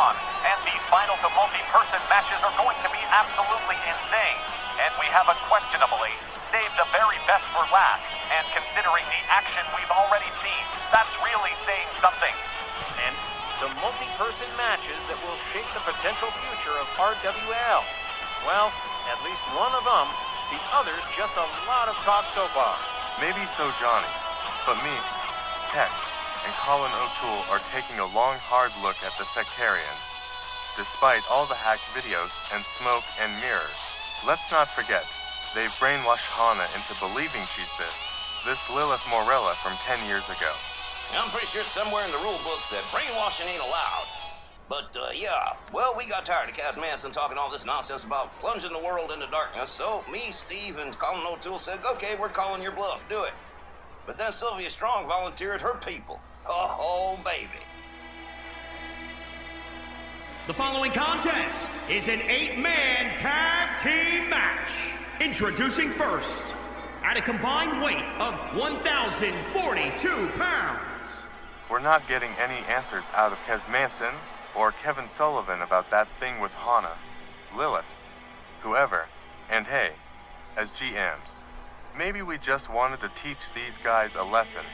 on, and these final to multi-person matches are going to be absolutely insane. And we have unquestionably saved the very best for last, and considering the action we've already seen, that's really saying something. And the multi-person matches that will shape the potential future of RWL. Well, at least one of them, the others just a lot of talk so far. Maybe so, Johnny. But me, Tex, and Colin O'Toole are taking a long, hard look at the sectarians. Despite all the hacked videos and smoke and mirrors, let's not forget, they've brainwashed Hana into believing she's this Lilith Morella from 10 years ago. I'm pretty sure it's somewhere in the rule books that brainwashing ain't allowed. But, yeah, well, we got tired of Kaz Manson talking all this nonsense about plunging the world into darkness, so me, Steve, and Colin O'Toole said, okay, we're calling your bluff, do it. But then Sylvia Strong volunteered her people. Oh, baby. The following contest is an 8-man tag team match. Introducing first, at a combined weight of 1,042 pounds. We're not getting any answers out of Kaz Manson or Kevin Sullivan about that thing with Hana, Lilith, whoever, and hey, as GMs, maybe we just wanted to teach these guys a lesson.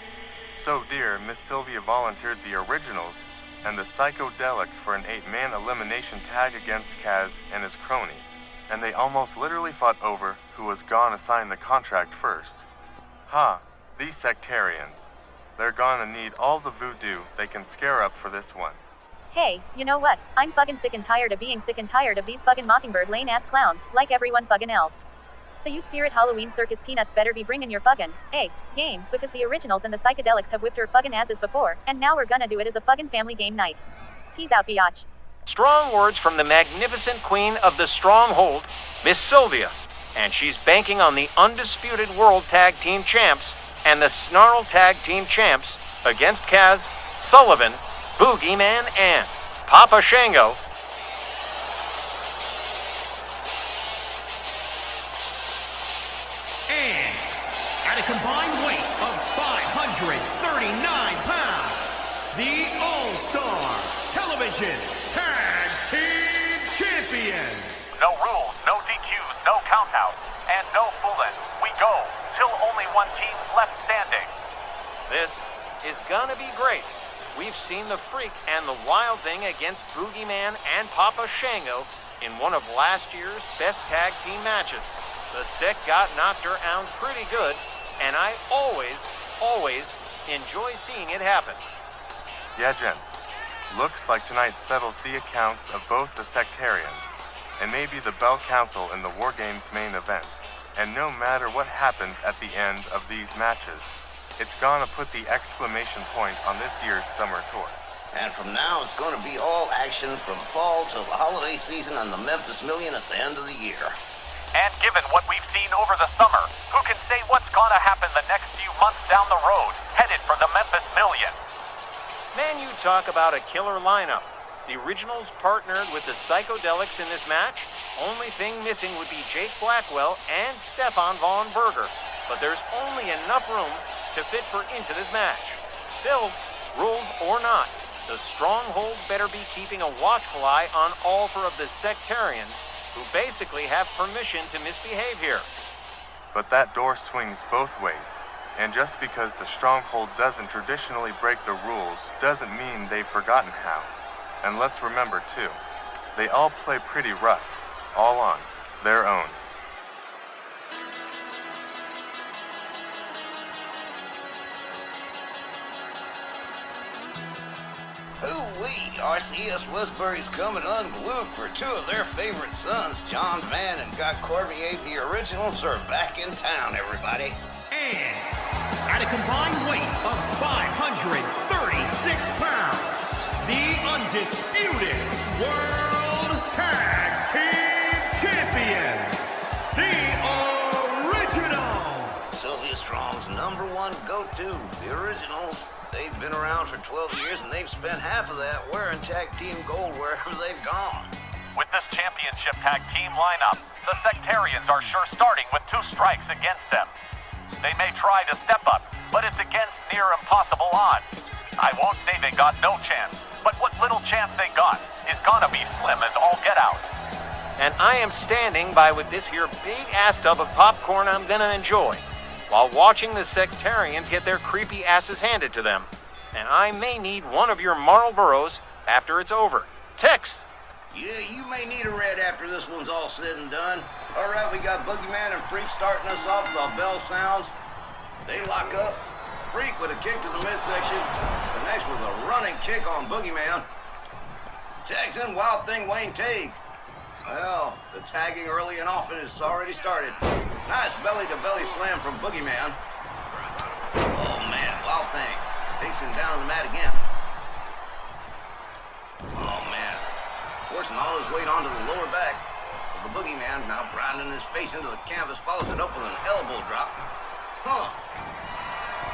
So dear Miss Sylvia volunteered the originals and the psychedelics for an 8-man elimination tag against Kaz and his cronies, and they almost literally fought over who was gonna sign the contract first. These sectarians. They're gonna need all the voodoo they can scare up for this one. Hey, you know what? I'm fucking sick and tired of being sick and tired of these fucking Mockingbird Lane-ass clowns, like everyone fucking else. So you Spirit Halloween Circus peanuts better be bringing your fucking, game, because the originals and the psychedelics have whipped her fucking asses before, and now we're gonna do it as a fucking family game night. Peace out, biatch. Strong words from the magnificent queen of the Stronghold, Miss Sylvia. And she's banking on the undisputed World Tag Team Champs and the Snarl Tag Team Champs against Kaz, Sullivan, Boogeyman, and Papa Shango. And at a combined weight of 539 pounds, the All-Star Television Tag Team Champions. No rules, no DQs, no countouts, and no fooling. We go till only one team's left standing. This is gonna be great. We've seen the Freak and the Wild Thing against Boogeyman and Papa Shango in one of last year's best tag team matches. The Sick got knocked around pretty good, and I always enjoy seeing it happen. Yeah, gents. Looks like tonight settles the accounts of both the sectarians, and maybe the Bell Council in the War Games main event. And no matter what happens at the end of these matches, it's gonna put the exclamation point on this year's summer tour. And from now, it's going to be all action from fall till the holiday season and the Memphis Million at the end of the year. And given what we've seen over the summer, who can say what's gonna happen the next few months down the road, headed for the Memphis Million? Man, you talk about a killer lineup. The originals partnered with the psychedelics in this match. Only thing missing would be Jake Blackwell and Stefan Von Berger. But there's only enough room to fit into this match. Still, rules or not, the Stronghold better be keeping a watchful eye on all 4 of the sectarians who basically have permission to misbehave here. But that door swings both ways, and just because the Stronghold doesn't traditionally break the rules doesn't mean they've forgotten how. And let's remember too, they all play pretty rough, all on their own. Ooh-wee, RCS Westbury's coming unglued for 2 of their favorite sons. John Van and Guy Cormier, the originals, are back in town, everybody. And at a combined weight of 536 pounds, the undisputed World Tag Team Champions, the Originals. Sylvia Strong's #1 go-to, the originals. They've been around for 12 years and they've spent half of that wearing tag team gold wherever they've gone. With this championship tag team lineup, the sectarians are sure starting with 2 strikes against them. They may try to step up, but it's against near impossible odds. I won't say they got no chance, but what little chance they got is gonna be slim as all get out. And I am standing by with this here big ass tub of popcorn I'm gonna enjoy, while watching the sectarians get their creepy asses handed to them. And I may need one of your Marlboros after it's over. Tex! Yeah, you may need a red after this one's all said and done. All right, we got Boogeyman and Freak starting us off. The bell sounds. They lock up. Freak with a kick to the midsection. Connects with a running kick on Boogeyman. Tags in Wild Thing Wayne Tague. Well, the tagging early and often has already started. Nice belly-to-belly slam from Boogeyman. Oh, man. Wild Thing takes him down on the mat again. Oh, man. Forcing all his weight onto the lower back of the Boogeyman, now grinding his face into the canvas, follows it up with an elbow drop.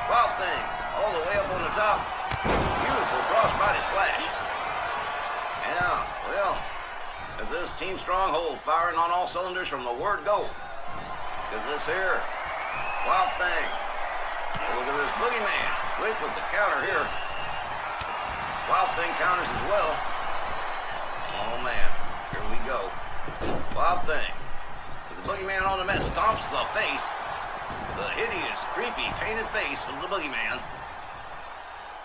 Wild Thing, all the way up on the top. Beautiful crossbody splash. Yeah, well, with this Team Stronghold firing on all cylinders from the word go. Look at this here. Wild Thing. Oh, look at this Boogeyman. Quick with the counter here. Wild Thing counters as well. Oh, man. Here we go. Wild Thing. With the Boogeyman on the mat, stomps the face. The hideous, creepy, painted face of the Boogeyman.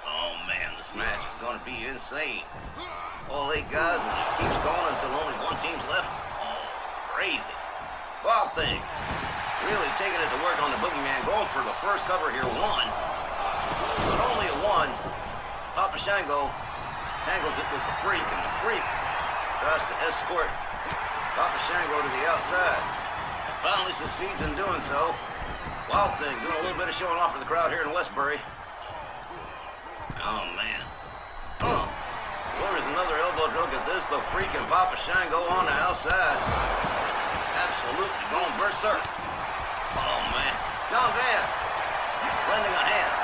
Oh, man. This match is going to be insane. All 8 guys, and it keeps going until only one team's left. Oh, crazy. Wild Thing. Really taking it to work on the Boogeyman. Going for the first cover here. 1. But only a 1. Papa Shango tangles it with the Freak, and the Freak tries to escort Papa Shango to the outside. Finally succeeds in doing so. Wild Thing doing a little bit of showing off for the crowd here in Westbury. Oh, man. There's another elbow drill. At this, the Freak and Papa Shango on the outside. Absolutely going berserk. Oh, man. John Van lending a hand.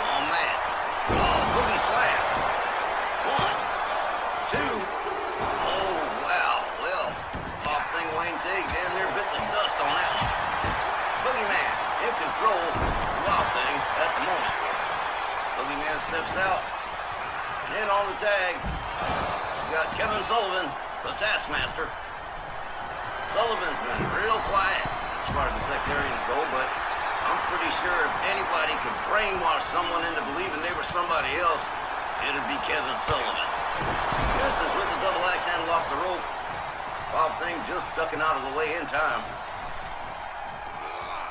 Oh, man. Oh, boogie slam. 1, 2. Oh, wow. Well, Wild Thing Wayne Tague damn near bit the dust on that one. Boogeyman in control of Wild Thing at the moment. Boogeyman steps out. And in on the tag, we've got Kevin Sullivan, the Taskmaster. Sullivan's been real quiet as far as the sectarians go, but I'm pretty sure if anybody could brainwash someone into believing they were somebody else, it'd be Kevin Sullivan. This is with the double axe handle off the rope. Wild Thing just ducking out of the way in time.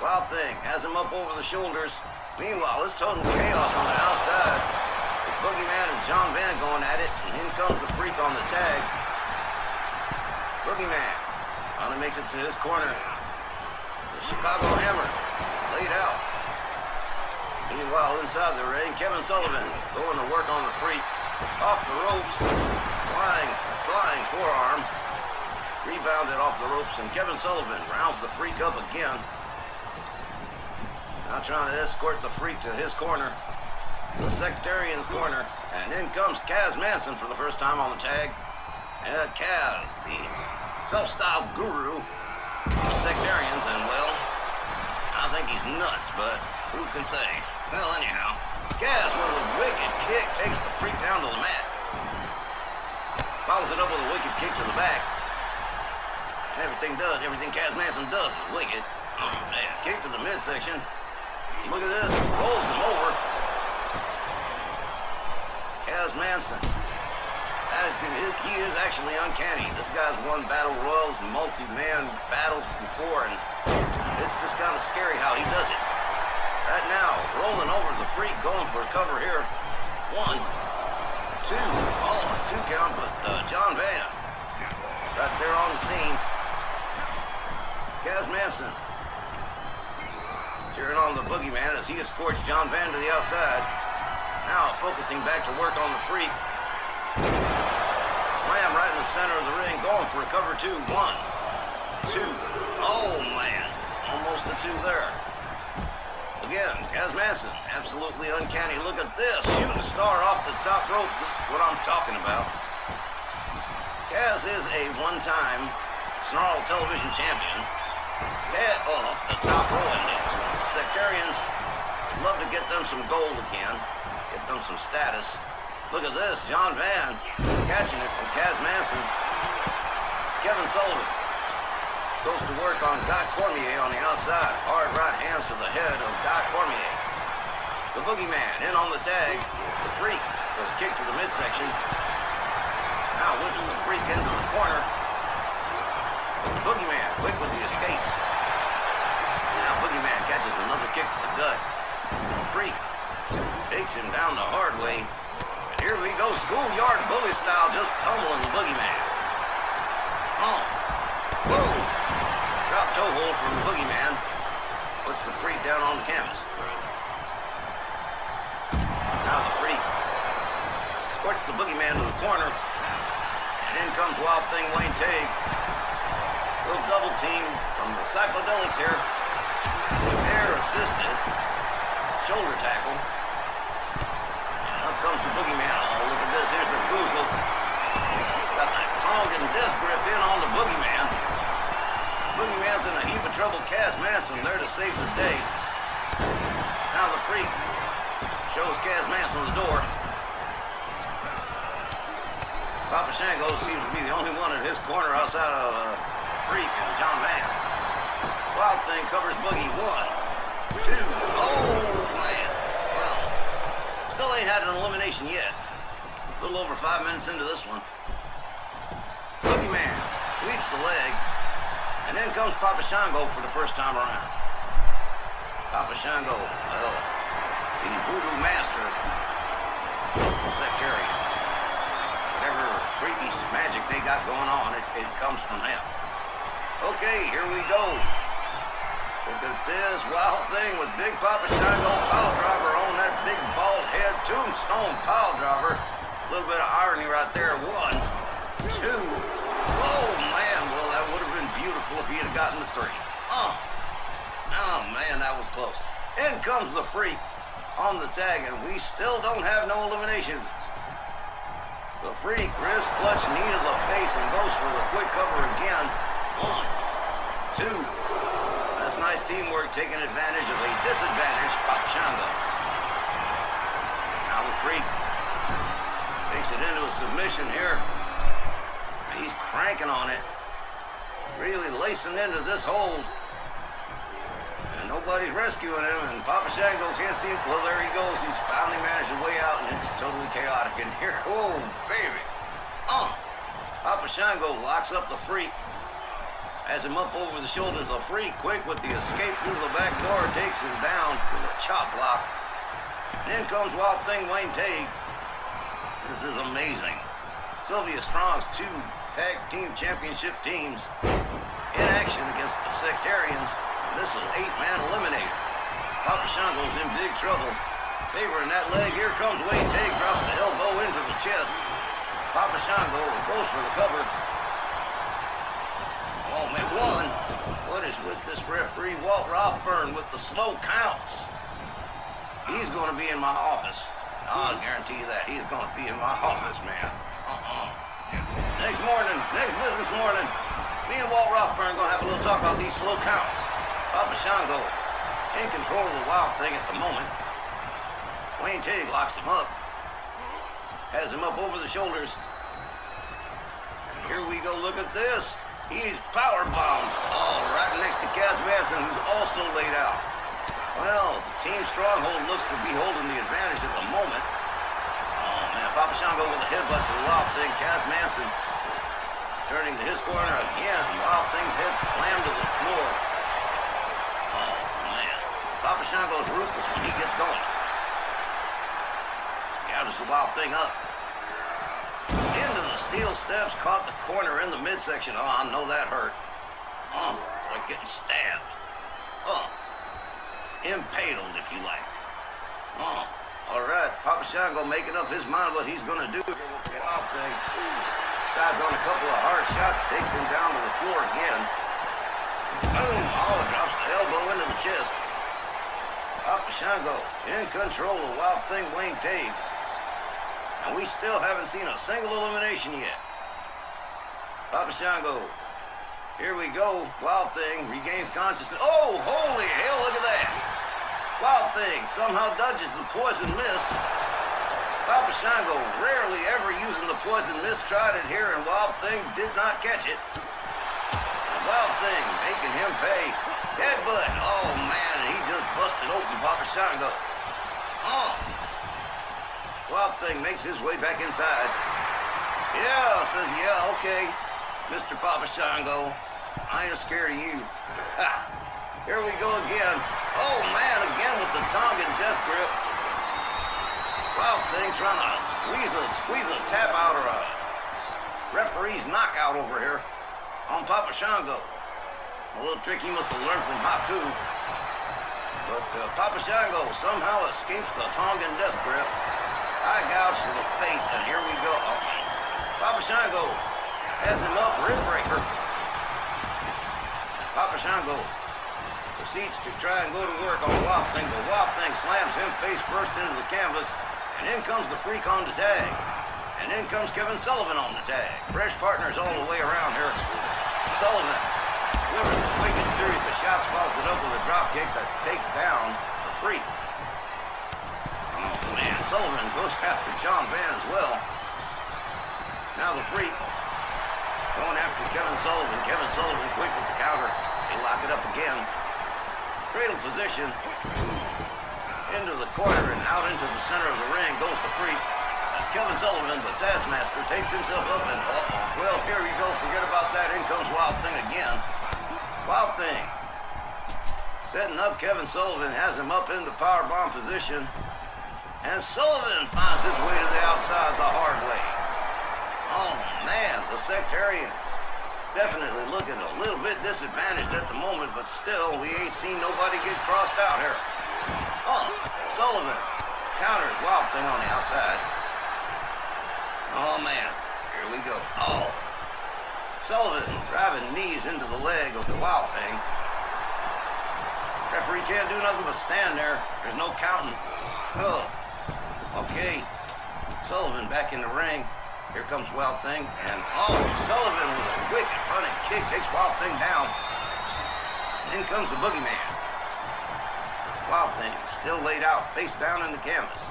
Wild Thing has him up over the shoulders. Meanwhile, it's total chaos on the outside. With Boogeyman and John Van going at it, and in comes the Freak on the tag. Boogeyman finally makes it to his corner. The Chicago Hammer laid out. Meanwhile, inside the ring, Kevin Sullivan going to work on the Freak. Off the ropes, flying forearm. Rebounded off the ropes, and Kevin Sullivan rounds the Freak up again. Now trying to escort the Freak to his corner, the Sectarian's corner, and in comes Kaz Manson for the first time on the tag. And Kaz, the self-styled guru of the Sectarians, and well, I think he's nuts, but who can say? Well, anyhow, Kaz with a wicked kick takes the Freak down to the mat. Follows it up with a wicked kick to the back. Everything Kaz Manson does is wicked. Oh, man, kick to the midsection. Look at this, rolls him over. Kaz Manson. He is actually uncanny. This guy's won battle royals, multi-man battles before, and it's just kind of scary how he does it. Right now, rolling over the Freak, going for a cover here. 1, 2. Oh, 2 count, but John Van right there on the scene. Kaz Manson cheering on the Boogeyman as he escorts John Van to the outside. Now focusing back to work on the Freak. Slam right in the center of the ring, going for a cover 2. 1, 2. Oh, man. Almost a 2 there. Again, Kaz Manson, absolutely uncanny. Look at this, shooting star off the top rope. This is what I'm talking about. Kaz is a one-time Snarl television champion. Dead off the top row index. The Sectarians love to get them some gold again, get them some status. Look at this, John Van catching it from Kaz Manson. It's Kevin Sullivan. Goes to work on Guy Cormier on the outside. Hard right hands to the head of Guy Cormier. The boogeyman in on the tag. The freak with a kick to the midsection. Now whips the freak into the corner. The boogeyman quick with the escape. Now boogeyman catches another kick to the gut. The freak takes him down the hard way. And here we go, schoolyard bully style, just pummeling the boogeyman. Oh, whoa! Drop toe hold from the boogeyman. Puts the freak down on the canvas. Now the freak squirts the boogeyman to the corner. And in comes Wild Thing Wayne Tague. Little double team from the Psychedelics here. Air assisted. Shoulder tackle. And up comes the boogeyman. Oh, look at this. Here's the Boozle. Got the Tongan death grip in on the boogeyman. Boogeyman's in a heap of trouble. Kaz Manson there to save the day. Now the freak shows Kaz Manson the door. Papa Shango seems to be the only one at his corner outside of Freak and John Van. Wild Thing covers Boogie. 1, 2. Oh, man. Well, still ain't had an elimination yet. A little over 5 minutes into this one. Boogeyman sweeps the leg. And then comes Papa Shango for the first time around. Papa Shango, well, the voodoo master of the sectarians. Whatever freaky magic they got going on, it comes from them. Okay, here we go. Look at this Wild Thing with Big Papa Shango pile driver on that big bald head tombstone pile driver. A little bit of irony right there. 1, 2. Oh, man. Well, that would have been beautiful if he had gotten the 3. Oh, man, that was close. In comes the freak on the tag, and we still don't have no eliminations. The freak wrist clutch knee to the face and goes for the quick cover again. 1, 2. That's nice teamwork, taking advantage of a disadvantage. Papa Shango. Now the freak takes it into a submission here. He's cranking on it, really lacing into this hold, and nobody's rescuing him, and Papa Shango can't see him. Well, there he goes. He's finally managed a way out, and it's totally chaotic in here. Oh, baby. Papa Shango locks up the freak, has him up over the shoulders. The freak, quick with the escape through the back door, takes him down with a chop block. And in comes Wild Thing Wayne Tague. This is amazing. Sylvia Strong's 2 tag team championship teams in action against the sectarians. This is 8-man eliminator. Papa Shango's in big trouble. Favoring that leg. Here comes Wayne Tague, drops the elbow into the chest. Papa Shango goes for the cover. Oh, man, 1. What is with this referee, Walt Rothburn, with the slow counts? He's going to be in my office. I'll guarantee you that. He's going to be in my office, man. Next business morning, me and Walt Rothburn going to have a little talk about these slow counts. Papa Shango in control of the Wild Thing at the moment. Wayne Tague locks him up. Has him up over the shoulders. And here we go. Look at this. He's powerbombed. Oh, right next to Kaz Manson, who's also laid out. Well, the team stronghold looks to be holding the advantage at the moment. Oh, man, Papa Shango with a headbutt to the Wild Thing. Kaz Manson turning to his corner again. Wild Thing's head slammed to the floor. Oh, man. Papa Shango's ruthless when he gets going. Gathers the Wild Thing up. Into the steel steps, caught the corner in the midsection. Oh, I know that hurt. Oh, it's like getting stabbed. Oh, impaled, if you like. Oh, all right. Papa Shango making up his mind what he's going to do here with the Wild Thing. Decides on a couple of hard shots, takes him down to the floor again. Boom! Oh, drops the elbow into the chest. Papa Shango in control of Wild Thing Wayne Tague. And we still haven't seen a single elimination yet. Papa Shango, here we go. Wild Thing regains consciousness. Oh, holy hell, look at that. Wild Thing somehow dodges the poison mist. Papa Shango rarely ever using the poison mist tried it here, and Wild Thing did not catch it. And Wild Thing making him pay. Headbutt. Oh, man, he just busted open Papa Shango. Oh. Wild Thing makes his way back inside. Yeah, says, yeah, okay, Mr. Papa Shango. I ain't scared of you. Here we go again. Oh, man, again with the Tongan death grip. Wild Thing trying to squeeze a tap out or a referee's knockout over here on Papa Shango. A little trick he must have learned from Haku. But Papa Shango somehow escapes the Tongan death grip. Eye gouge to the face, and here we go. Oh, Papa Shango has him up, rib breaker. And Papa Shango proceeds to try and go to work on Wild Thing, but Wild Thing slams him face first into the canvas, and in comes the Freak on the tag. And in comes Kevin Sullivan on the tag. Fresh partners all the way around here. Sullivan delivers a quick series of shots, follows it up with a drop kick that takes down the Freak. Oh, man, Sullivan goes after John Van as well. Now the Freak going after Kevin Sullivan. Kevin Sullivan quick with the counter. They lock it up again. Cradle position. Into the corner and out into the center of the ring goes the Freak. That's Kevin Sullivan, but Taskmaster takes himself up and, well, here you go. Forget about that. In comes Wild Thing again. Wild Thing setting up Kevin Sullivan, has him up into powerbomb position. And Sullivan finds his way to the outside the hard way. Oh, man, the Sectarians definitely looking a little bit disadvantaged at the moment, but still, we ain't seen nobody get crossed out here. Oh, Sullivan counters Wild Thing on the outside. Oh, man, here we go. Oh, Sullivan driving knees into the leg of the Wild Thing. Referee can't do nothing but stand there. There's no counting. Oh, okay. Sullivan back in the ring. Here comes Wild Thing, and Sullivan with a wicked running kick takes Wild Thing down. And in comes the Boogeyman. Wild Thing still laid out, face down in the canvas.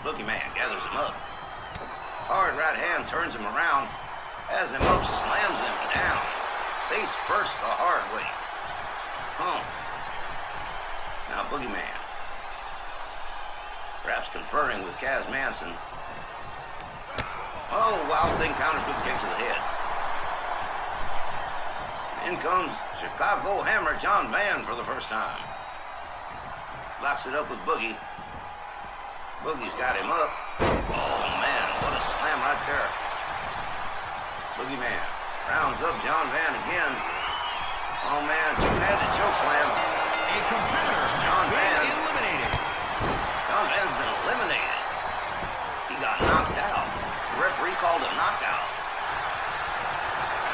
Boogeyman gathers him up. Hard right hand turns him around, has him up, slams him down. Face first the hard way. Now Boogeyman, perhaps conferring with Kaz Manson. Oh, Wild Thing counters with a kick to the head. In comes Chicago Hammer John Van for the first time. Locks it up with Boogie. Boogie's got him up. Oh, man, what a slam right there. Boogeyman rounds up John Van again. Oh, man, two-handed choke slam. A competitor John has Van. been eliminated. John Van's been eliminated. He got knocked out. The referee called a knockout.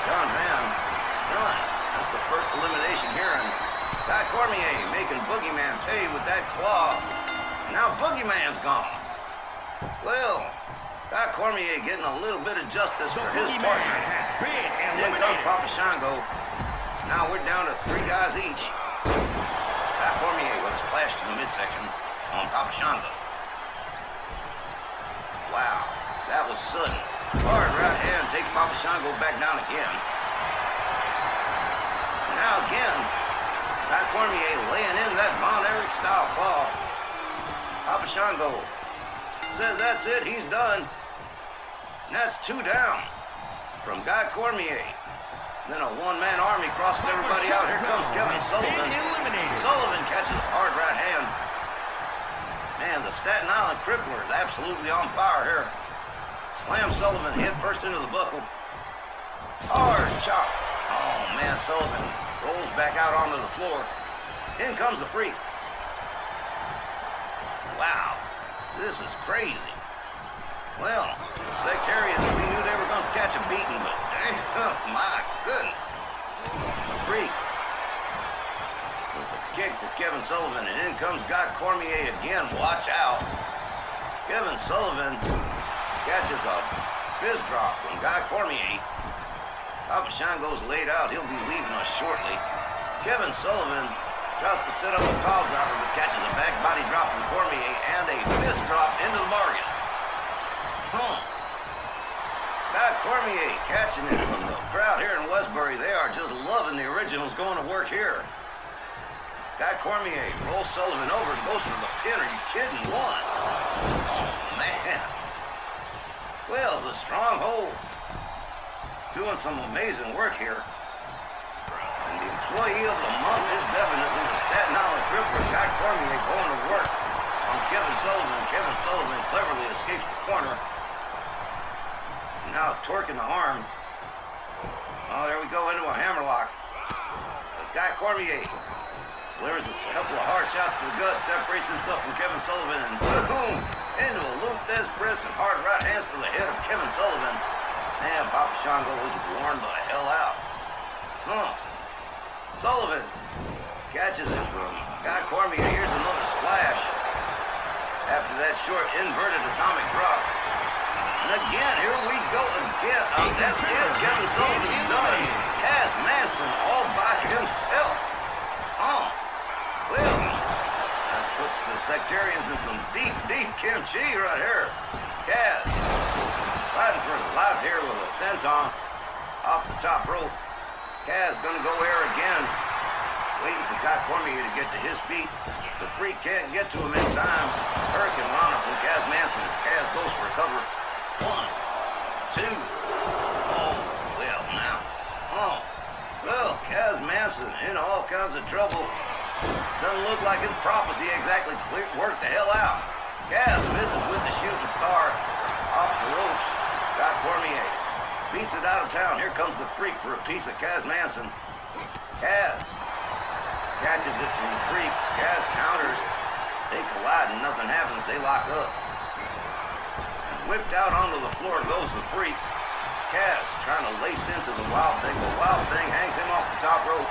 John Van is done. That's the first elimination here, and Guy Cormier making Boogeyman pay with that claw. Now Boogeyman's gone. Well, Guy Cormier getting a little bit of justice for his Boogeyman partner. has been In comes eliminated. Papa Shango. Now we're down to 3 guys each. Guy Cormier with a splash to the midsection on Papa Shango. Wow, that was sudden. Hard right hand takes Papa Shango back down again. Now again, Guy Cormier laying in that Von Erich style claw. Papa Shango says that's it, he's done. And that's 2 down from Guy Cormier. Then a one-man army crosses everybody out. Here comes Kevin Sullivan. Sullivan catches a hard right hand. Man, the Staten Island Crippler is absolutely on fire here. Slam Sullivan head first into the buckle. Hard chop. Oh, man, Sullivan rolls back out onto the floor. In comes the Freak. Wow, this is crazy. Well, the Sectarians, we knew they were going to catch a beating, but damn, my goodness. The Freak with a kick to Kevin Sullivan, and in comes Guy Cormier again. Watch out. Kevin Sullivan catches a fist drop from Guy Cormier. Papa Shango's laid out. He'll be leaving us shortly. Kevin Sullivan Tries to set up a pile driver, but catches a back body drop from Cormier and a fist drop into the bargain. Guy Cormier catching it from the crowd here in Westbury. They are just loving the originals going to work here. Guy Cormier rolls Sullivan over and goes for the pin. Are you kidding? One. Oh, man. Well, the Stronghold doing some amazing work here. And the employee of the month is definitely the Staten Island Ripper. Guy Cormier going to work on Kevin Sullivan. Kevin Sullivan cleverly escapes the corner. Now torquing the arm. Oh, there we go into a hammerlock. Guy Cormier delivers a couple of hard shots to the gut, separates himself from Kevin Sullivan, and boom! Into a loop des press and hard right hands to the head of Kevin Sullivan. Man, Papa Shango was worn the hell out. Sullivan catches it from Guy Cormier. Here's another splash after that short inverted atomic drop. And again, here we go again. That's it. Kevin Sullivan's done. Kaz Manson all by himself. Well, that puts the sectarians in some deep, deep kimchi right here. Kaz fighting for his life here with a senton off the top rope. Kaz gonna go here again, waiting for Guy Cormier to get to his feet. The Freak can't get to him in time. Hurricane Rana from Kaz Manson as Kaz goes for a cover. 1, 2. Oh, well now. Well, Kaz Manson in all kinds of trouble. Doesn't look like his prophecy exactly worked the hell out. Kaz misses with the shooting star off the ropes. Guy Cormier beats it out of town. Here comes the Freak for a piece of Kaz Manson. Kaz catches it from the Freak. Kaz counters. They collide and nothing happens. They lock up. And whipped out onto the floor goes the Freak. Kaz trying to lace into the Wild Thing, but Wild Thing hangs him off the top rope.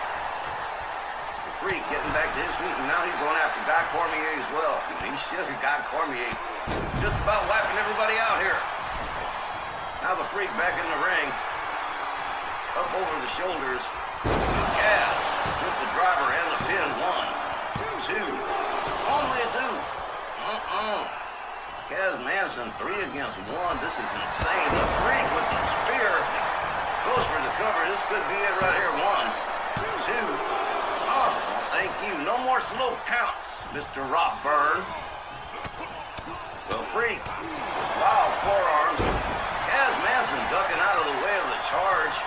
Freak getting back to his feet, and now he's going after Guy Cormier as well. He should have got Cormier just about wiping everybody out here. Now the Freak back in the ring. Up over the shoulders. Kaz with the driver and the pin. 1, 2. Only a 2. Kaz Manson 3 against 1. This is insane. The Freak with the spear goes for the cover. This could be it right here. 1, 2. Thank you. No more slow counts, Mr. Rothburn. The Freak with wild forearms. Kaz Manson ducking out of the way of the charge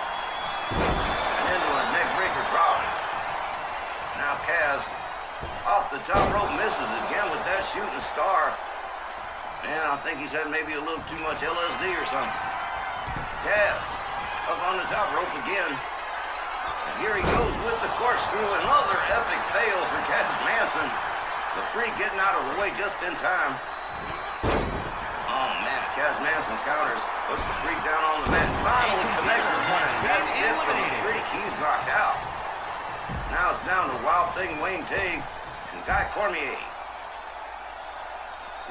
and into a neckbreaker drop. Now Kaz off the top rope misses again with that shooting star. Man, I think he's had maybe a little too much LSD or something. Kaz up on the top rope again. And here he goes with the corkscrew. Another epic fail for Kaz Manson. The Freak getting out of the way just in time. Oh man, Kaz Manson counters. Puts the Freak down on the mat. Finally connects the one, and that's it for the Freak. He's knocked out. Now it's down to Wild Thing, Wayne Tague, and Guy Cormier.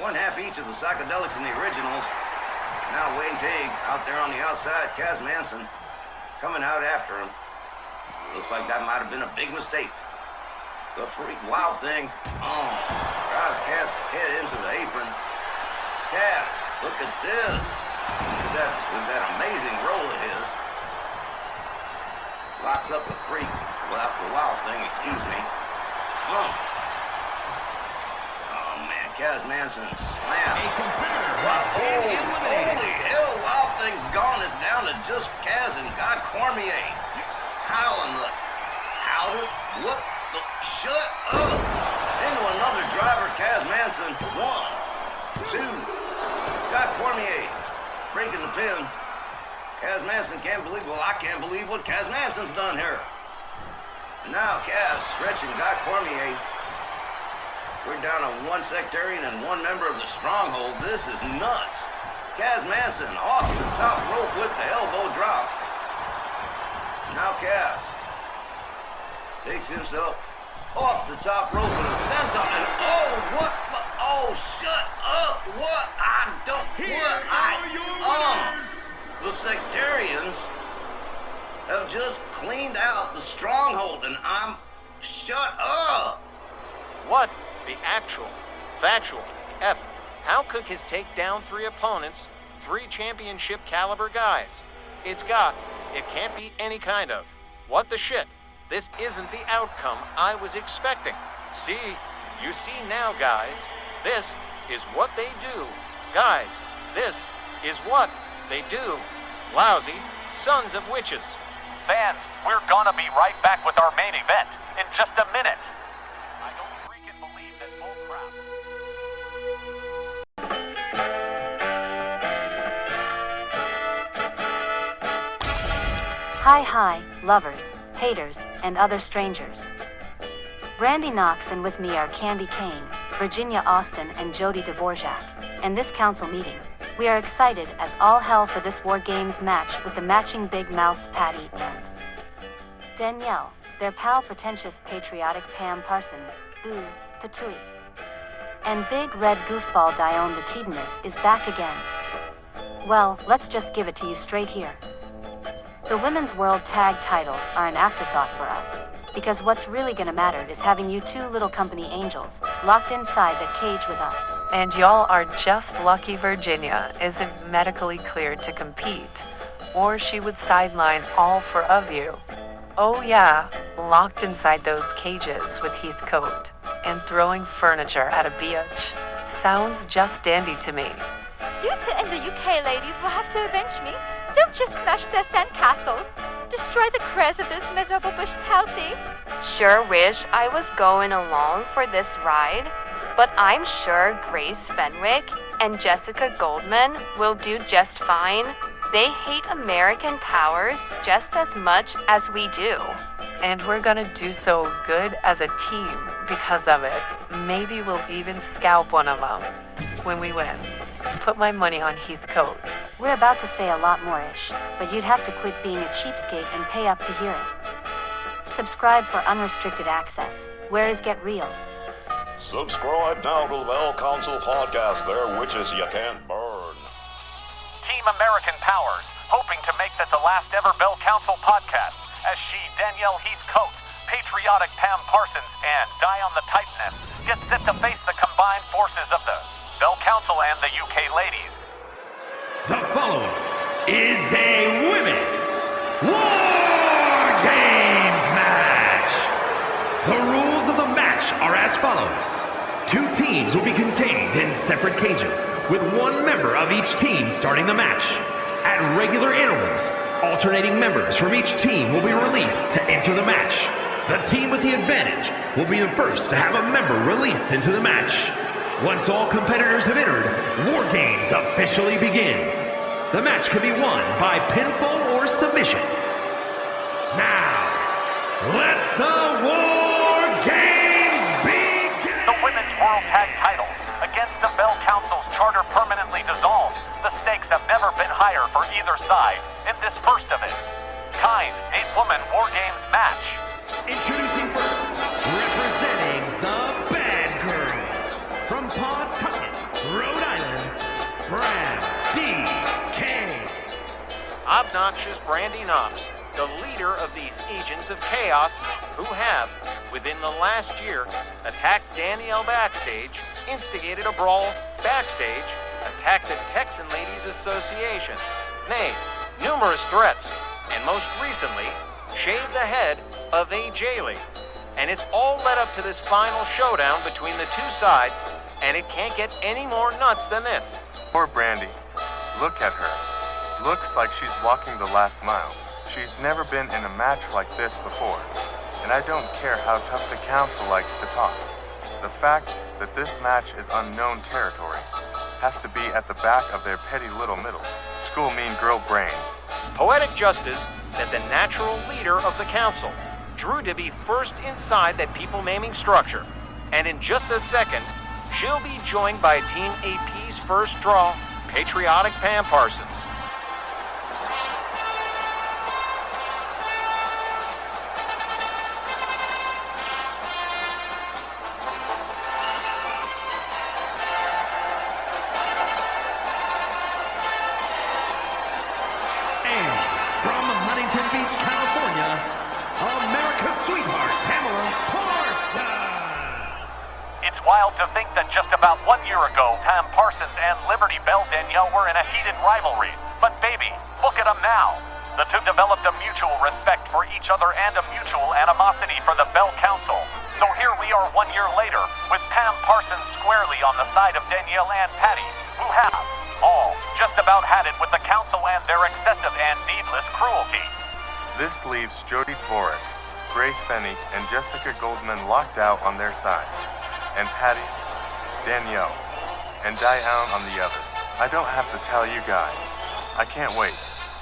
One half each of the Psychedelics and the Originals. Now Wayne Tague out there on the outside. Kaz Manson coming out after him. Looks like that might have been a big mistake. The Freak Wild Thing. Drives Kaz's head into the apron. Kaz, look at this. With that amazing roll of his. Locks up the Freak. Well, the Wild Thing, excuse me. Oh man, Kaz Manson slams. Holy hell, Wild Thing's gone. It's down to just Kaz and Guy Cormier. What the, shut up. Into another driver, Kaz Manson. 1, 2. Guy Cormier breaking the pin. Kaz Manson can't believe, well, I can't believe what Kaz Manson's done here. And now Kaz stretching Guy Cormier. We're down to 1 sectarian and 1 member of the Stronghold. This is nuts. Kaz Manson off the top rope with the elbow drop. Now Kaz takes himself off the top rope with a senton, and shut up! The Sectarians have just cleaned out the Stronghold, and I'm Shut up! What the actual, factual F? How could his take down 3 opponents, 3 championship caliber guys? It can't be any kind of. What the shit? This isn't the outcome I was expecting. You see now, guys. This is what they do. Guys, this is what they do. Lousy sons of witches. Fans, we're gonna be right back with our main event in just a minute. I don't freaking believe that bullcrap. Hi, lovers, haters, and other strangers. Brandy Knox and with me are Candy Kane, Virginia Austin, and Jody Dvorak. And this council meeting, we are excited as all hell for this War Games match with the matching big mouths Patty and Danielle, their pal pretentious patriotic Pam Parsons, ooh, patooey. And big red goofball Dione the Tedious is back again. Well, let's just give it to you straight here. The Women's World Tag titles are an afterthought for us, because what's really gonna matter is having you 2 little company angels locked inside the cage with us. And y'all are just lucky Virginia isn't medically cleared to compete, or she would sideline all 4 of you. Oh yeah, locked inside those cages with Heathcote and throwing furniture at a beach. Sounds just dandy to me. You 2 in the UK ladies will have to avenge me. Don't just smash their sandcastles. Destroy the crest of this miserable bush tail thieves. Sure wish I was going along for this ride, but I'm sure Grace Fenwick and Jessica Goldman will do just fine. They hate American powers just as much as we do. And we're gonna do so good as a team because of it. Maybe we'll even scalp one of them when we win. Put my money on Heathcote. We're about to say a lot more-ish, but you'd have to quit being a cheapskate and pay up to hear it. Subscribe for unrestricted access. Where is Get Real? Subscribe now to the Bell Council podcast. They're witches you can't burn. Team American Powers, hoping to make that the last ever Bell Council podcast, as she, Danielle Heathcote, patriotic Pam Parsons, and Dione the Titaness get set to face the combined forces of the Bell Council and the UK ladies. The following is a Women's War Games match. The rules of the match are as follows. 2 teams will be contained in separate cages, with 1 member of each team starting the match. At regular intervals, alternating members from each team will be released to enter the match. The team with the advantage will be the first to have a member released into the match. Once all competitors have entered, War Games officially begins. The match can be won by pinfall or submission. Now, let the War Games begin! The Women's World Tag titles against the Bell Council's charter permanently dissolved. The stakes have never been higher for either side in this first of its kind 8-woman War Games match. Introducing first, representing the Bad Girls, from Pawtucket, Rhode Island, Brandy. Obnoxious Brandy Knox, the leader of these agents of chaos who have, within the last year, attacked Danielle backstage, instigated a brawl backstage, attacked the Texan Ladies Association, made numerous threats, and most recently, shaved the head of AJ Lee. And it's all led up to this final showdown between the 2 sides, and it can't get any more nuts than this. Poor Brandy. Look at her. Looks like she's walking the last mile. She's never been in a match like this before. And I don't care how tough the council likes to talk. The fact that this match is unknown territory has to be at the back of their petty little middle school mean girl brains. Poetic justice that the natural leader of the council drew to be first inside that people-naming structure. And in just a second, she'll be joined by Team AP's first draw, patriotic Pam Parsons. From Huntington Beach, California, America's sweetheart, Pamela It's wild to think that just about 1 year ago, Pam Parsons and Liberty Belle Danielle were in a heated rivalry. But baby, look at them now. The two developed a mutual respect for each other and a mutual animosity for the Bell Council. So here we are 1 year later, with Pam Parsons squarely on the side of Danielle and Patty, who have all just about had it with the council and their excessive and needless cruelty. This leaves Jody Dvorak, Grace Fenwick, and Jessica Goldman locked out on their side, and Patty, Danielle, and Diane on the other. I don't have to tell you guys, I can't wait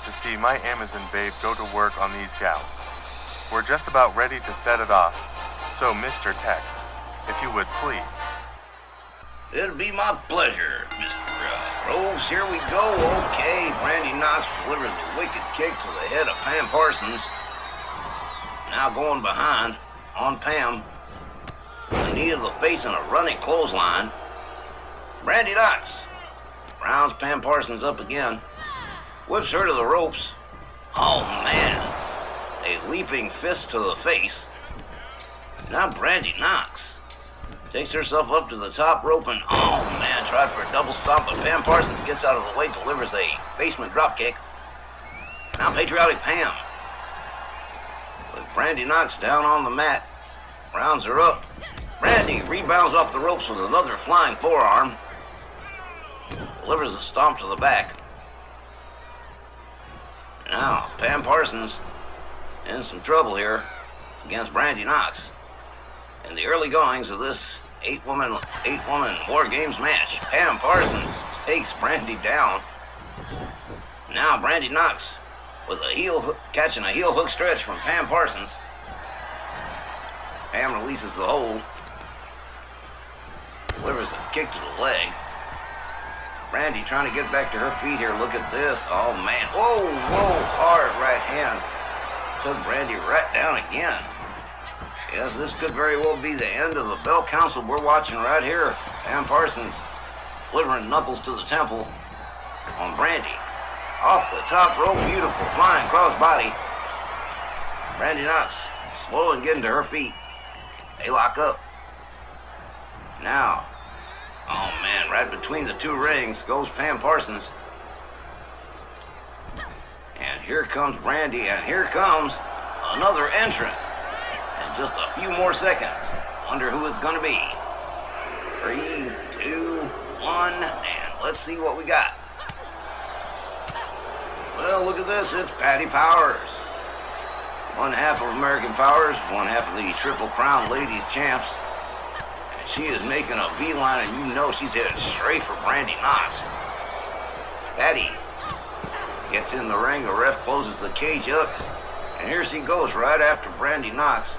to see my Amazon babe go to work on these gals. We're just about ready to set it off, so Mr. Tex, if you would please. It'll be my pleasure, Mr. Groves. Here we go. Okay, Brandy Knox delivers a wicked kick to the head of Pam Parsons. Now going behind on Pam. The knee of the face and a running clothesline. Brandy Knox rounds Pam Parsons up again. Whips her to the ropes. Oh, man. A leaping fist to the face. Now Brandy Knox takes herself up to the top rope and, oh, man, tried for a double stomp, but Pam Parsons gets out of the way, delivers a basement dropkick. Now Patriotic Pam, with Brandy Knox down on the mat, rounds her up. Brandy rebounds off the ropes with another flying forearm. Delivers a stomp to the back. Now, Pam Parsons in some trouble here against Brandy Knox. In the early goings of this eight-woman War Games match, Pam Parsons takes Brandy down. Now Brandy Knox with a heel hook, catching a heel hook stretch from Pam Parsons. Pam releases the hold. Delivers a kick to the leg. Brandy trying to get back to her feet here. Look at this. Oh, man. Whoa, whoa. Hard right hand. Took Brandy right down again. Yes, this could very well be the end of the Bell Council we're watching right here. Pam Parsons delivering knuckles to the temple on Brandy. Off the top rope. Beautiful flying crossbody. Brandy Knox slowly getting to her feet. They lock up. Now, oh man, right between the two rings goes Pam Parsons. And here comes Brandy, and here comes another entrant. In just a few more seconds. Wonder who it's gonna be. 3, 2, 1, and let's see what we got. Well, look at this, it's Patty Powers. One half of American Powers, one half of the Triple Crown Ladies Champs. She is making a beeline, and you know she's headed straight for Brandy Knox. Patty gets in the ring, the ref closes the cage up, and here she goes right after Brandy Knox.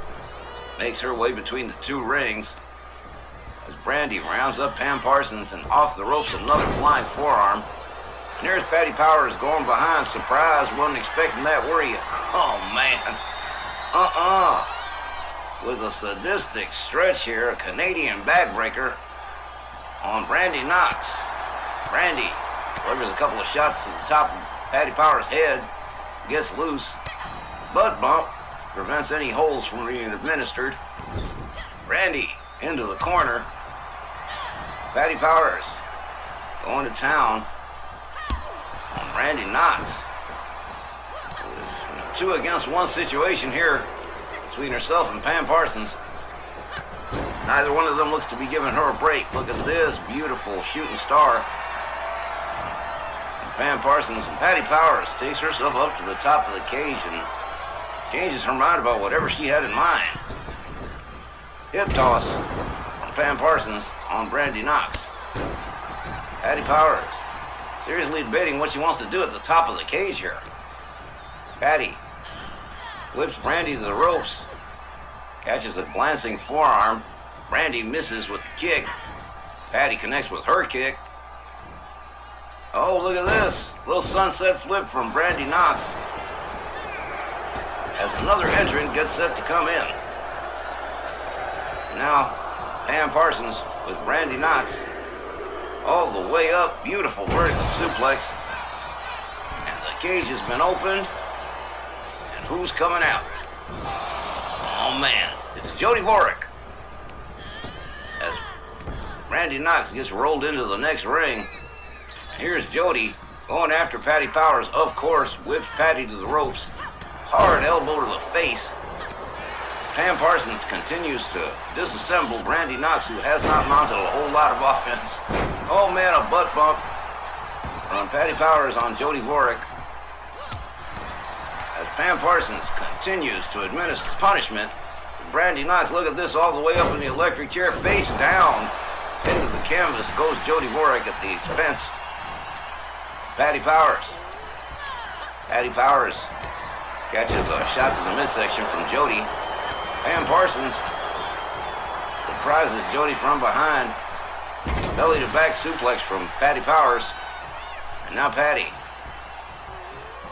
Makes her way between the two rings as Brandy rounds up Pam Parsons, and off the ropes another flying forearm. And here's Patty Powers going behind. Surprise, wasn't expecting that, were you? Oh, man. With a sadistic stretch here, a Canadian backbreaker on Brandy Knox. Brandy delivers a couple of shots to the top of Patty Powers' head, gets loose. Butt bump prevents any holes from being administered. Brandy into the corner. Patty Powers going to town on Brandy Knox. It's a 2-against-1 situation here between herself and Pam Parsons. Neither one of them looks to be giving her a break. Look at this beautiful shooting star. And Pam Parsons, and Patty Powers takes herself up to the top of the cage and changes her mind about whatever she had in mind. Hip toss from Pam Parsons on Brandy Knox. Patty Powers seriously debating what she wants to do at the top of the cage here. Patty whips Brandy to the ropes, catches a glancing forearm. Brandy misses with the kick. Patty connects with her kick. Oh, look at this. Little sunset flip from Brandy Knox as another entrant gets set to come in. Now, Pam Parsons with Brandy Knox all the way up. Beautiful vertical suplex. And the cage has been opened. And who's coming out? Oh, man. It's Jody Dvorak. As Brandy Knox gets rolled into the next ring. Here's Jody going after Patty Powers, of course, whips Patty to the ropes. Hard elbow to the face. Pam Parsons continues to disassemble Brandy Knox, who has not mounted a whole lot of offense. Oh man, a butt bump from Patty Powers on Jody Warwick. As Pam Parsons continues to administer punishment, Brandy Knox, look at this, all the way up in the electric chair, face down. Into the canvas goes Jody Warwick at the expense of Patty Powers. Patty Powers catches a shot to the midsection from Jody. Pam Parsons surprises Jody from behind. Belly to back suplex from Patty Powers. And now Patty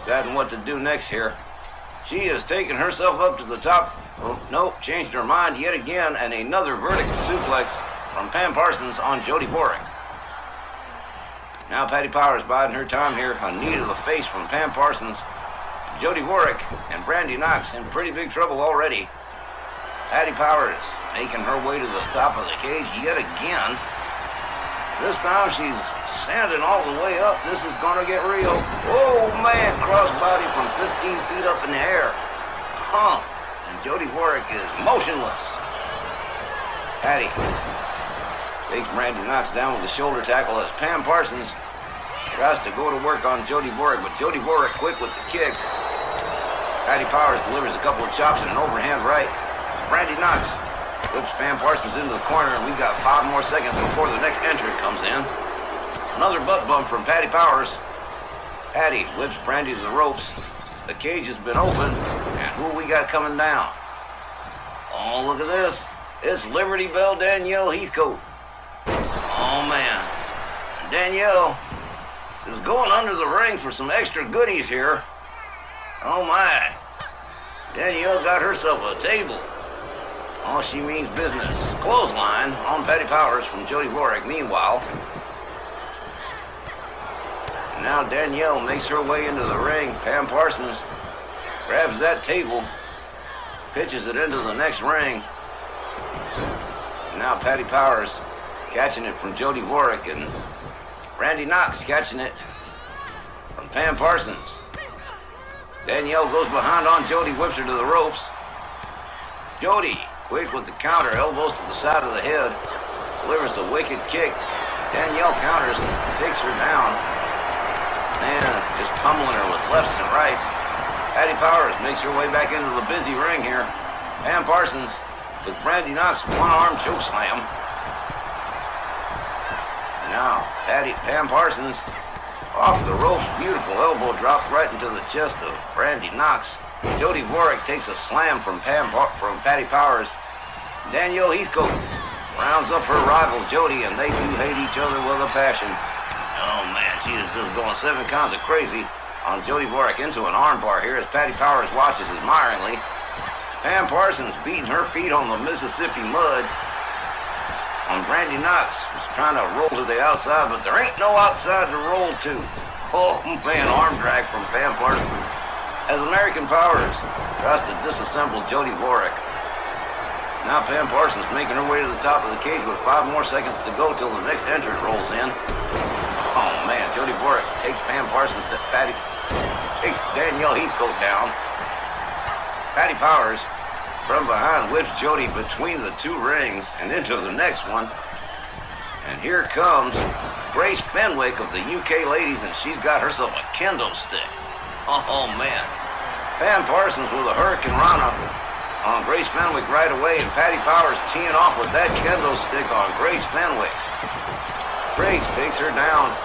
deciding what to do next here. She is taking herself up to the top. Oh, nope, changed her mind yet again, and another vertical suplex from Pam Parsons on Jody Warwick. Now Patty Powers biding her time here. A knee to the face from Pam Parsons. Jody Warwick and Brandy Knox in pretty big trouble already. Patty Powers making her way to the top of the cage yet again. This time she's standing all the way up. This is gonna get real. Oh man, crossbody from 15 feet up in the air. Huh. And Jody Warwick is motionless. Patty takes Brandy Knox down with the shoulder tackle as Pam Parsons tries to go to work on Jody Warwick, but Jody Warwick quick with the kicks. Patty Powers delivers a couple of chops and an overhand right. Brandy Knox whips Pam Parsons into the corner, and we've got 5 more seconds before the next entrant comes in. Another butt bump from Patty Powers. Patty whips Brandy to the ropes. The cage has been opened, and who we got coming down? Oh, look at this. It's Liberty Belle Danielle Heathcote. Oh, man. Danielle is going under the ring for some extra goodies here. Oh, my. Danielle got herself a table. Oh, she means business. Clothesline on Patty Powers from Jody Warwick. Meanwhile, now Danielle makes her way into the ring. Pam Parsons grabs that table, pitches it into the next ring. Now Patty Powers catching it from Jody Warwick, and Brandy Knox catching it from Pam Parsons. Danielle goes behind on Jody, whips her to the ropes. Jody, quick with the counter, elbows to the side of the head, delivers the wicked kick. Danielle counters, takes her down. Man, just pummeling her with lefts and rights. Patty Powers makes her way back into the busy ring here. Pam Parsons with Brandy Knox, one-arm choke slam. Now, Pam Parsons off the ropes, beautiful elbow drop right into the chest of Brandy Knox. Jody Warwick takes a slam from Patty Powers. Danielle Heathcote rounds up her rival Jody, and they do hate each other with a passion. Oh man, she is just going 7 counts of crazy on Jody Warwick into an armbar here as Patty Powers watches admiringly. Pam Parsons beating her feet on the Mississippi mud. On Brandy Knox, who's trying to roll to the outside, but there ain't no outside to roll to. Oh man, arm drag from Pam Parsons as American Powers tries to disassemble Jody Warwick. Now Pam Parsons making her way to the top of the cage with 5 more seconds to go till the next entrant rolls in. Oh man, Jody Warwick takes Pam Parsons, takes Danielle Heathcote down. Patty Powers from behind whips Jody between the 2 rings and into the next one. And here comes Grace Fenwick of the UK ladies, and she's got herself a kendo stick. Oh man. Pam Parsons with a Hurricane Rana on Grace Fenwick right away, and Patty Powers teeing off with that kendo stick on Grace Fenwick. Grace takes her down.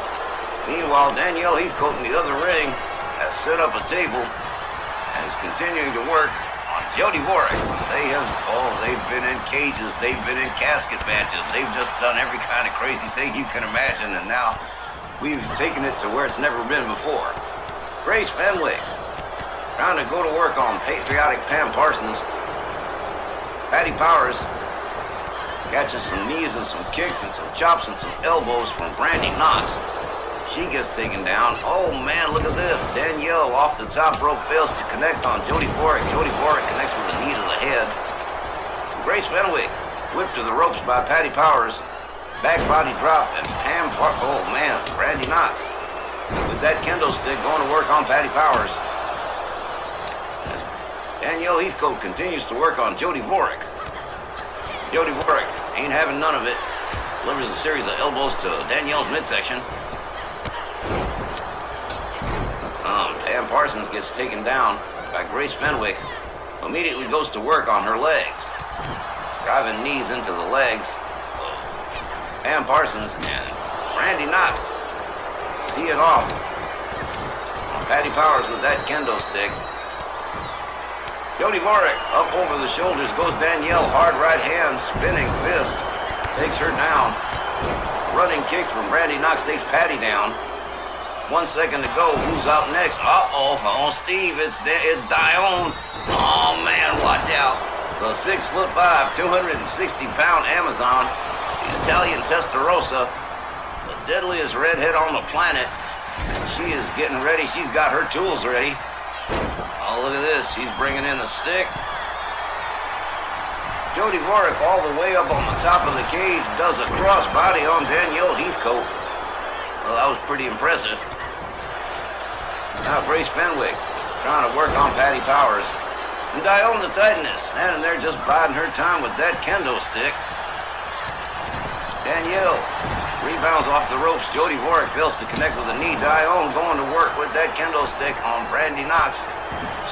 Meanwhile, Danielle Heathcote in the other ring has set up a table and is continuing to work on Jody Warwick. They've been in cages, they've been in casket matches, they've just done every kind of crazy thing you can imagine, and now we've taken it to where it's never been before. Grace Fenwick trying to go to work on patriotic Pam Parsons. Patty Powers catching some knees and some kicks and some chops and some elbows from Brandy Knox. She gets taken down. Oh man, look at this. Danielle off the top rope fails to connect on Jody Warwick. Jody Warwick connects with a knee to the head. Grace Fenwick whipped to the ropes by Patty Powers. Back body drop and oh man, Brandy Knox with that kendo stick going to work on Patty Powers. Danielle Heathcote continues to work on Jody Vorick. Jody Vorick ain't having none of it. Delivers a series of elbows to Danielle's midsection. Pam Parsons gets taken down by Grace Fenwick. Immediately goes to work on her legs. Driving knees into the legs. Pam Parsons and Brandy Knox teeing off. Patty Powers with that kendo stick. Jody Vorick up over the shoulders goes Danielle. Hard right hand, spinning fist. Takes her down. Running kick from Brandy Knox takes Patty down. 1 second to go. Who's up next? Uh-oh, Steve. It's Dione. Oh, man, watch out. The 6'5", 260-pound Amazon, the Italian Testarossa, the deadliest redhead on the planet. She is getting ready. She's got her tools ready. Oh, look at this. She's bringing in the stick. Jody Vorick all the way up on the top of the cage does a crossbody on Danielle Heathcote. Well, that was pretty impressive. Now Grace Fenwick trying to work on Patty Powers. And Dione the Titaness standing there just biding her time with that kendo stick. Danielle rebounds off the ropes. Jody Vorick fails to connect with a knee. Dione going to work with that kendo stick on Brandy Knox.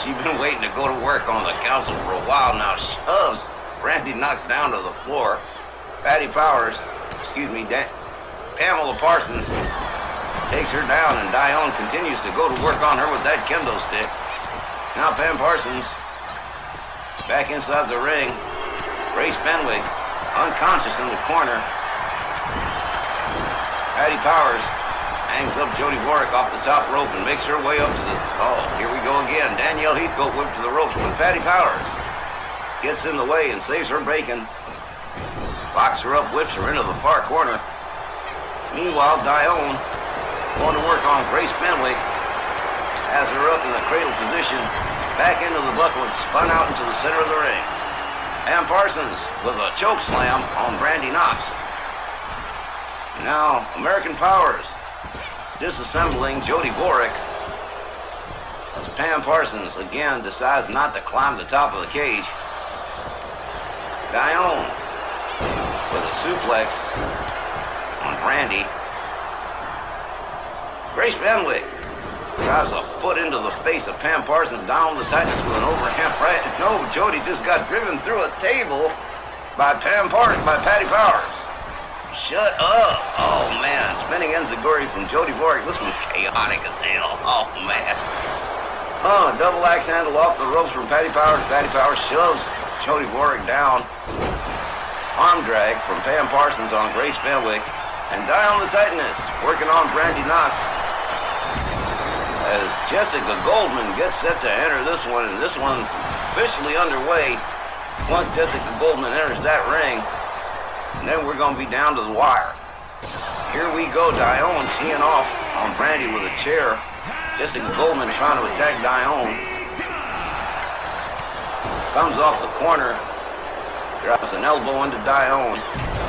She's been waiting to go to work on the council for a while now. Shoves Brandy Knox down to the floor. Patty Powers, Pamela Parsons takes her down, and Dione continues to go to work on her with that kendo stick. Now Pam Parsons back inside the ring. Grace Fenwick unconscious in the corner. Patty Powers hangs up Jody Vorick off the top rope and makes her way up to the... Oh, here we go again. Danielle Heathcote whipped to the ropes, but Patty Powers gets in the way and saves her bacon. Locks her up, whips her into the far corner. Meanwhile, Dione going to work on Grace Fenwick. Has her up in the cradle position. Back into the buckle and spun out into the center of the ring. Pam Parsons with a choke slam on Brandy Knox. Now, American Powers disassembling Jody Vorick. As Pam Parsons again decides not to climb the top of the cage. Dione with a suplex on Brandy. Grace Fenwick drives a foot into the face of Pam Parsons, down the Titaness with an overhand right. No, Jody just got driven through a table by Patty Powers. Shut up. Oh, man. Spinning enziguri from Jody Vorick. This one's chaotic as hell. Oh, man. Double axe handle off the ropes from Patty Powers. Patty Powers shoves Jody Vorick down. Arm drag from Pam Parsons on Grace Fenwick. And Dione the Titaness working on Brandy Knox. As Jessica Goldman gets set to enter this one, and this one's officially underway once Jessica Goldman enters that ring. And then we're going to be down to the wire. Here we go, Dione teeing off on Brandy with a chair. Jessica Goldman trying to attack Dione. Comes off the corner. Drops an elbow into Dione.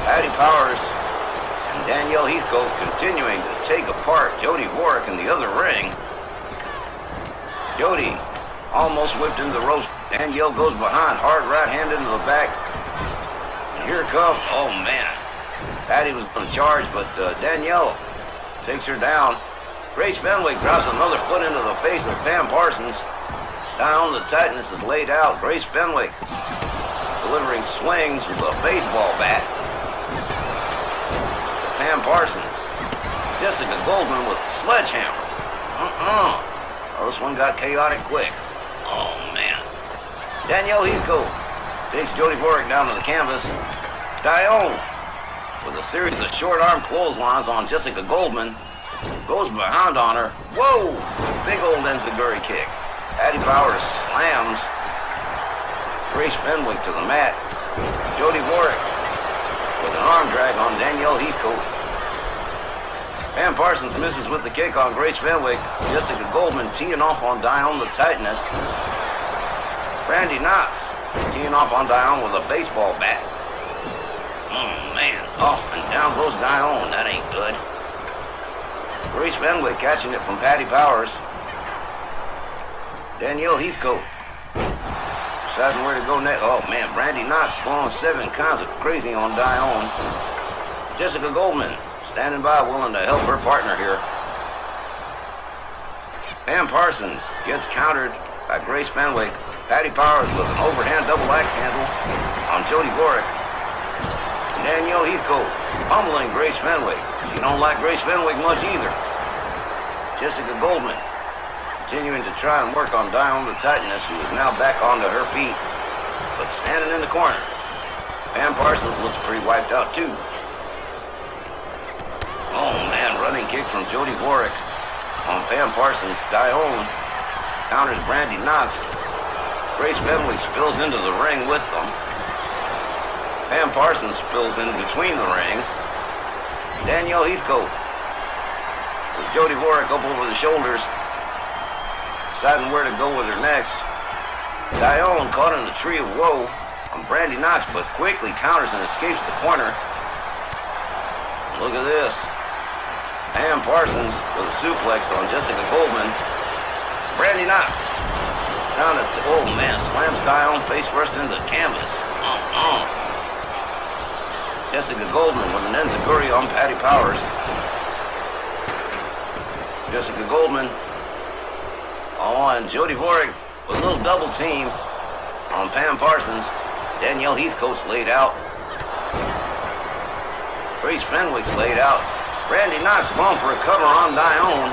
Patty Powers and Danielle Heathcote continuing to take apart Jody Vorick in the other ring. Jody almost whipped into the ropes. Danielle goes behind. Hard right hand into the back. Here comes, oh man, Patty was going to charge, but Danielle takes her down. Grace Fenwick drops another foot into the face of Pam Parsons. Down the Titaness is laid out. Grace Fenwick delivering swings with a baseball bat. Pam Parsons. Jessica Goldman with a sledgehammer. Oh, this one got chaotic quick. Oh man. Danielle Heathcote takes Jody Vorick down to the canvas. Dione with a series of short arm clotheslines on Jessica Goldman. Goes behind on her. Whoa! Big old enziguri kick. Patty Powers slams Grace Fenwick to the mat. Jody Vorick with an arm drag on Danielle Heathcote. Pam Parsons misses with the kick on Grace Fenwick. Jessica Goldman teeing off on Dione the Titaness. Brandy Knox teeing off on Dione with a baseball bat. Oh, man. Oh, and down goes Dione. That ain't good. Grace Fenwick catching it from Patty Powers. Danielle Heathcote. Deciding where to go next. Oh, man. Brandy Knox going 7 kinds of crazy on Dione. Jessica Goldman standing by willing to help her partner here. Pam Parsons gets countered by Grace Fenwick. Patty Powers with an overhand double axe handle on Jody Borick. And Danielle Heathcote pummeling Grace Fenwick. She don't like Grace Fenwick much either. Jessica Goldman continuing to try and work on Dione the Titaness, who is now back onto her feet, but standing in the corner. Pam Parsons looks pretty wiped out too. Oh man, running kick from Jody Borick on Pam Parsons. Dione counters Brandy Knox. Grace Fenwick spills into the ring with them. Pam Parsons spills in between the rings. Danielle Heathcote with Jody Borick up over the shoulders, deciding where to go with her next. Dione caught in the tree of woe on Brandy Knox, but quickly counters and escapes the corner. Look at this. Pam Parsons with a suplex on Jessica Goldman. Brandy Knox trying to, oh man, slams Dione face first into the canvas. Jessica Goldman with an enziguri on Patty Powers. Jessica Goldman. Oh, and Jody Borick with a little double team on Pam Parsons. Danielle Heathcote's laid out. Grace Fenwick's laid out. Brandy Knox going for a cover on Dione,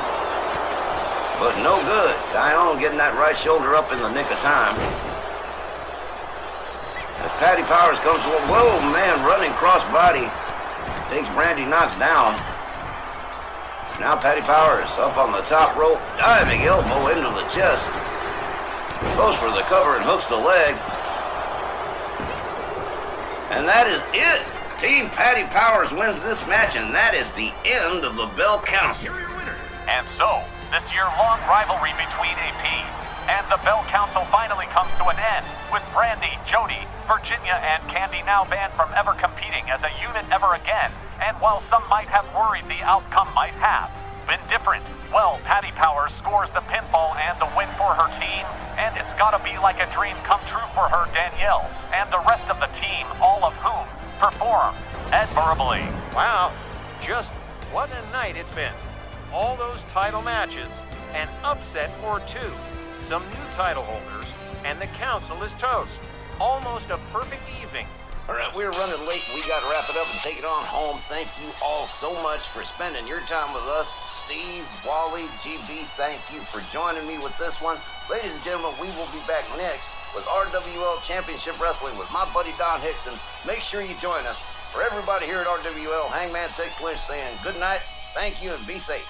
but no good. Dione getting that right shoulder up in the nick of time. As Patty Powers comes to, whoa, man, running crossbody, takes Brandy Knox down. Now Patty Powers up on the top rope, diving elbow into the chest. Goes for the cover and hooks the leg. And that is it. Team Patty Powers wins this match, and that is the end of the Bell Council. And so, this year-long rivalry between AP and the Bell Council finally comes to an end, with Brandy, Jody, Virginia, and Candy now banned from ever competing as a unit ever again. And while some might have worried, the outcome might have been different. Well, Patty Powers scores the pinfall and the win for her team, and it's gotta be like a dream come true for her, Danielle, and the rest of the team, all of whom performed admirably. Wow, just what a night it's been. All those title matches, an upset or two, some new title holders, and the council is toast. Almost a perfect evening. All right, we're running late. We got to wrap it up and take it on home. Thank you all so much for spending your time with us. Steve, Wally, GB, thank you for joining me with this one. Ladies and gentlemen, we will be back next with RWL Championship Wrestling with my buddy Don Hickson. Make sure you join us. For everybody here at RWL, Hangman Tex Lynch saying good night, thank you, and be safe.